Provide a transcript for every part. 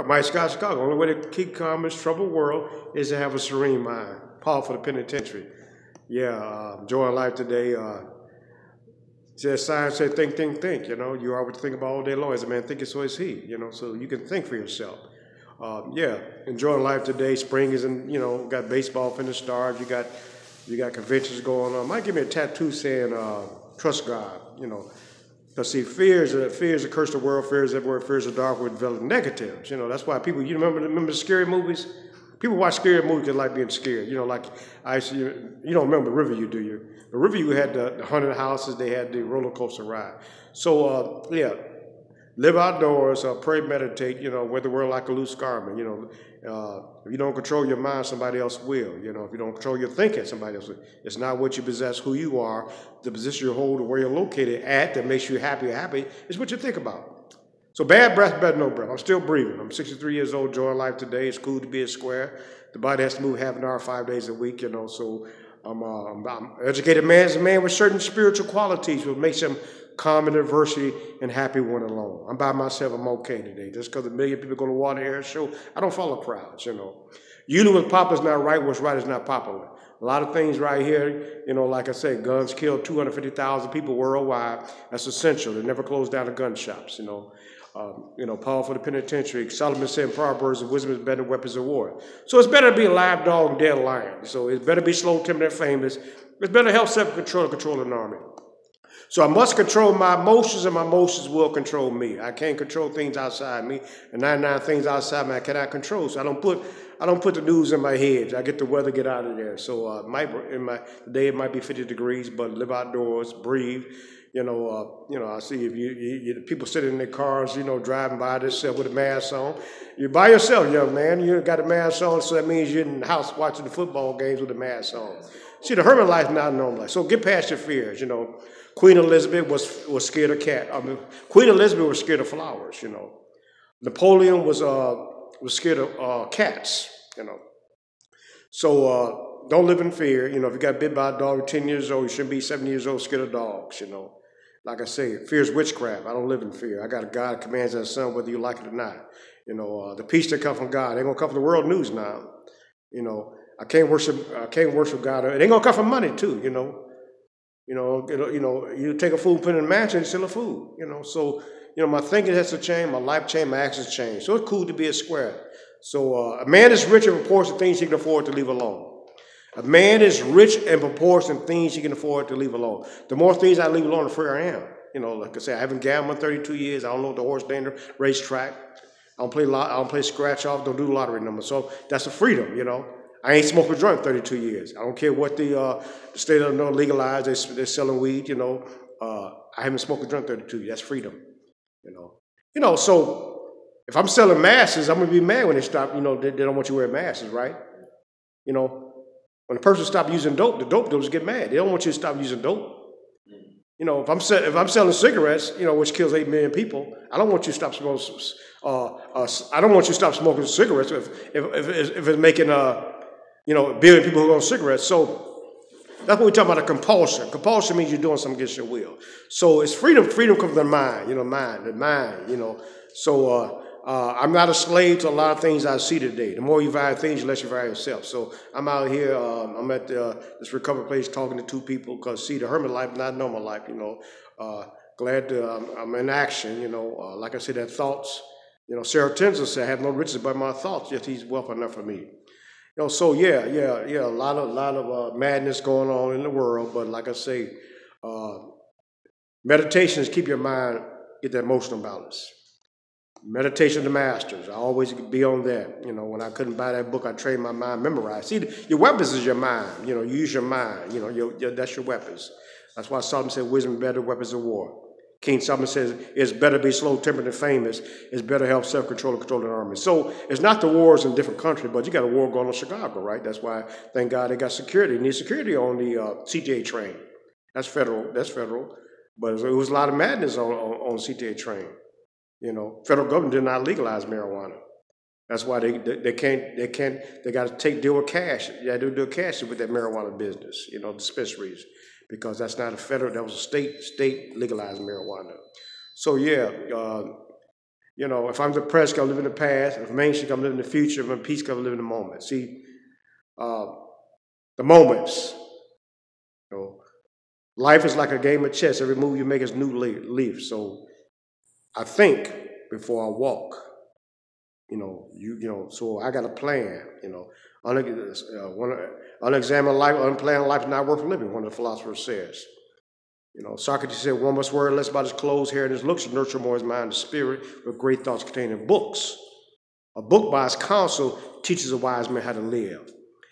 Mike Scott Chicago. Only way to keep calm in this troubled world is to have a serene mind. Paul for the penitentiary. Yeah, enjoying life today. Says science said think, think, think. You know, you are what you think about all day long. As a man thinketh, so is he. You know, so you can think for yourself. Yeah, enjoying life today. Spring is in. You know, got baseball finna start. You got conventions going on. Might give me a tattoo saying trust God. You know. Because see, fear is a curse of the world, fear is everywhere, fear is a dark word develop negatives. You know, that's why people, you remember the scary movies? People watch scary movies because like being scared. You know, like you don't remember Riverview, do you? The Riverview had the haunted houses, they had the roller coaster ride. So yeah, live outdoors, pray, meditate, you know, wear the world like a loose garment. You know, if you don't control your mind, somebody else will. You know, if you don't control your thinking, somebody else will. It's not what you possess, who you are, the position you hold, where you're located at that makes you happy. It's what you think about. So bad breath, better no breath. I'm still breathing. I'm 63 years old, enjoying life today. It's cool to be a square. The body has to move half an hour, 5 days a week, you know, so I'm an educated man is a man with certain spiritual qualities which makes him calm in adversity and happy when alone. I'm by myself, I'm okay today. Just because a million people go to Water Air Show, I don't follow crowds, you know. Usually what's popular is not right, what's right is not popular. A lot of things right here, you know, like I said, guns killed 250,000 people worldwide. That's essential. They never close down the gun shops, you know. Paul for the penitentiary. Solomon said in Proverbs, wisdom is better than weapons of war. So it's better to be a live dog than dead lion. So it's better to be slow, timid, and famous. It's better to help self-control and control an army. So I must control my emotions, and my emotions will control me. I can't control things outside me, and 99 things outside me I cannot control. So I don't put the news in my head. I get the weather, get out of there. So today it might be 50 degrees, but live outdoors, breathe. I see if people sitting in their cars, you know, driving by themselves with a mask on. You're by yourself, young man. You got a mask on, so that means you're in the house watching the football games with a mask on. See, the hermit life is not normal life. So get past your fears, you know. Queen Elizabeth was scared of cats. Queen Elizabeth was scared of flowers, you know. Napoleon was scared of cats, you know. So don't live in fear. You know, if you got bit by a dog at 10 years old, you shouldn't be 7 years old scared of dogs, you know. Like I say, fear is witchcraft. I don't live in fear. I got a God that commands that son whether you like it or not. You know, the peace that comes from God ain't gonna come from the world news now. You know, I can't worship God. It ain't gonna come from money too, you know. You take a food, put it in a mansion, it's still a food, you know. So, you know, my thinking has to change, my life change, my actions change. So it's cool to be a square. So a man is rich in proportion to things he can afford to leave alone. A man is rich in proportion to things he can afford to leave alone. The more things I leave alone, the freer I am. You know, like I say, I haven't gambled in 32 years. I don't know the horse dander, racetrack. I don't play scratch off, don't do the lottery number. So that's a freedom, you know. I ain't smoked a joint 32 years. I don't care what the state of the legalized, they're selling weed, you know. I haven't smoked a joint 32 years. That's freedom, you know. You know, so if I'm selling masses, I'm going to be mad when they stop, you know, they don't want you to wear masses, right? You know, when a person stops using dope, the dope dealers get mad. They don't want you to stop using dope. You know, if I'm selling cigarettes, you know, which kills 8 million people, I don't want you to stop smoking. I don't want you to stop smoking cigarettes if it's making a billion people who are on cigarettes. So that's what we're talking about, a compulsion. Compulsion means you're doing something against your will. So it's freedom. Freedom comes from the mind, the mind, you know. So I'm not a slave to a lot of things I see today. The more you value things, the less you value yourself. So I'm out here, I'm at this recovery place talking to 2 people because, see, the hermit life is not normal life, you know. Glad I'm in action, you know. Like I said, that thoughts, you know, Sarah Tenzer said, I have no riches but my thoughts, yet he's wealth enough for me. You know, so yeah, a lot of madness going on in the world, but like I say, meditation is keep your mind, get that emotional balance. Meditation to masters. I always be on that. You know, when I couldn't buy that book, I trained my mind, memorize. See, your weapons is your mind. You know, use your mind. You know, that's your weapons. That's why Solomon said, wisdom is better, weapons of war. King Solomon says, it's better to be slow-tempered than famous. It's better to help self-control and control an army. So it's not the wars in different countries, but you got a war going on in Chicago, right? That's why, thank God, they got security. You need security on the CTA train. That's federal. But it was a lot of madness on the CTA train. You know, federal government did not legalize marijuana. That's why they got to deal with cash. You got to do cash with that marijuana business, you know, dispensaries, because that's not a federal, that was a state legalized marijuana. So yeah, You know, if I'm depressed, I'm living in the past. If I'm anxious, I'm living in the future. If I'm peace, I'm living in the moment. See, uh, the moments. You know, life is like a game of chess. Every move you make is new leaf. So I think before I walk. So I got a plan. Unexamined life, unplanned life is not worth living. One of the philosophers says. Socrates said, one must worry less about his clothes, hair, and his looks, to nurture more his mind and spirit with great thoughts contained in books. A book by its counsel teaches a wise man how to live.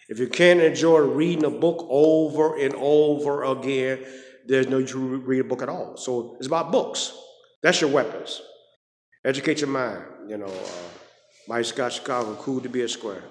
If you can't enjoy reading a book over and over again, there's no need to read a book at all. So it's about books. That's your weapons. Educate your mind. Mike Scott, Chicago, cool to be a square.